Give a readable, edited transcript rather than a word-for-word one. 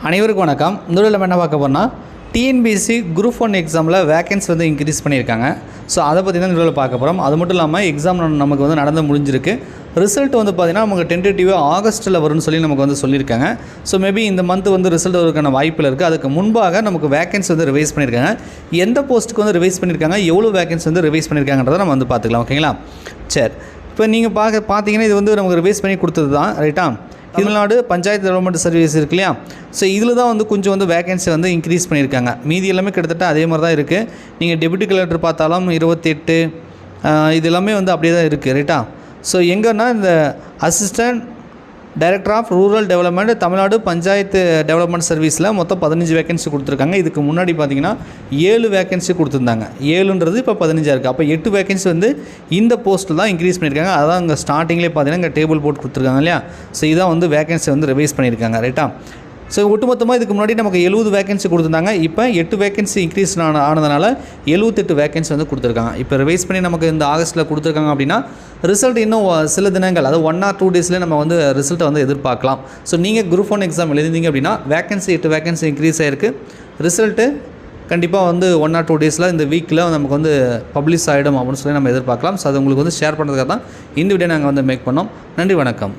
அனைவருக்கும் வணக்கம். இந்த வீடியோவில் நம்ம என்ன பார்க்க போறோம்னா டிஎன்பிஎஸ்சி குரூப் 1 எக்ஸாமில் வேகன்சி வந்து இன்க்ரீஸ் பண்ணியிருக்காங்க. ஸோ அதை பற்றி தான் இந்த வீடியோவில் பார்க்க போகிறோம். அது மட்டும் இல்லாமல் எக்ஸாம் நமக்கு வந்து நடந்து முடிஞ்சிருக்கு. ரிசல்ட் வந்து பார்த்திங்கன்னா நமக்கு டென்டேட்டிவாக ஆகஸ்ட்டில் வரும்னு சொல்லி நமக்கு வந்து சொல்லியிருக்காங்க. ஸோ மேபி இந்த மந்த் வந்து ரிசல்ட் வரதுக்கான வாய்ப்பில் இருக்குது. அதுக்கு முன்பாக நமக்கு வேகன்சி வந்து ரிவைஸ் பண்ணியிருக்காங்க. எந்த போஸ்ட்டுக்கு வந்து ரிவைஸ் பண்ணியிருக்காங்க, எவ்வளோ வேகன்சி வந்து ரிவைஸ் பண்ணியிருக்காங்கன்றதை நம்ம வந்து பார்த்துக்கலாம். ஓகேங்களா? சரி, இப்போ நீங்கள் பார்த்தீங்கன்னா இது வந்து நமக்கு ரிவைஸ் பண்ணி கொடுத்தது தான், ரைட்டா? தமிழ்நாடு பஞ்சாயத்து டெவலப்மெண்ட் சர்வீஸ் இருக்கு இல்லையா? ஸோ இதில் தான் வந்து கொஞ்சம் வந்து வேகன்சி வந்து இன்க்ரீஸ் பண்ணியிருக்காங்க. மீதி எல்லாமே கிட்டத்தட்ட அதே மாதிரி தான் இருக்குது. நீங்கள் டெப்யூட்டி கலெக்டர் பார்த்தாலும் 28 இது எல்லாமே வந்து அப்படியே தான் இருக்குது, ரைட்டா? ஸோ எங்கன்னா இந்த assistant director of rural development Tamil Nadu panchayat development சர்வீஸில் மொத்தம் 15 வேகன்சி கொடுத்துருக்காங்க. இதுக்கு முன்னாடி பார்த்திங்கன்னா 7 வேகன்சி கொடுத்துருந்தாங்க. 7ன்றது இப்போ 15 இருக்குது. அப்போ 8 வேகன்சி வந்து இந்த போஸ்ட்டில் தான் இன்க்ரீஸ் பண்ணியிருக்காங்க. அதான் இங்கே ஸ்டார்டிங்லேயே பார்த்தீங்கன்னா இங்கே டேபிள் போட்டு கொடுத்துருக்காங்க இல்லையா? ஸோ இதான் வந்து வேகன்சி வந்து ரிவைஸ் பண்ணியிருக்காங்க, ரைட்டா? ஸோ ஒட்டுமொத்தமாக இதுக்கு முன்னாடி நமக்கு 70 வேகன்சி கொடுத்துருந்தாங்க. இப்போ 8 வேகன்சி இன்க்ரீஸ் ஆனதுனால 78 வேகன்சி வந்து கொடுத்துருக்காங்க. இப்போ ரிவைஸ் பண்ணி நமக்கு இந்த ஆகஸ்ட்டில் கொடுத்துருக்காங்க அப்படின்னா ரிசல்ட் இன்னும் சில தினங்கள், அதாவது 1 or 2 டேஸ்லேயே நம்ம வந்து ரிசல்ட்டை வந்து எதிர்பார்க்கலாம். ஸோ நீங்கள் குரூப் 1 எக்ஸாம் எழுதிங்க அப்படின்னா வேகன்சி 8 வேகன்சி இன்க்ரீஸ் ஆகிருக்கு. ரிசல்ட்டு கண்டிப்பாக வந்து 1 or 2 டேஸில் இந்த வீக்கில் நமக்கு வந்து பப்ளிஷ் ஆகிடும் அப்படின்னு சொல்லி நம்ம எதிர்பார்க்கலாம். ஸோ அது உங்களுக்கு வந்து ஷேர் பண்ணுறதுக்காக தான் இந்த வீடியோ நாங்கள் வந்து மேக் பண்ணோம். நன்றி, வணக்கம்.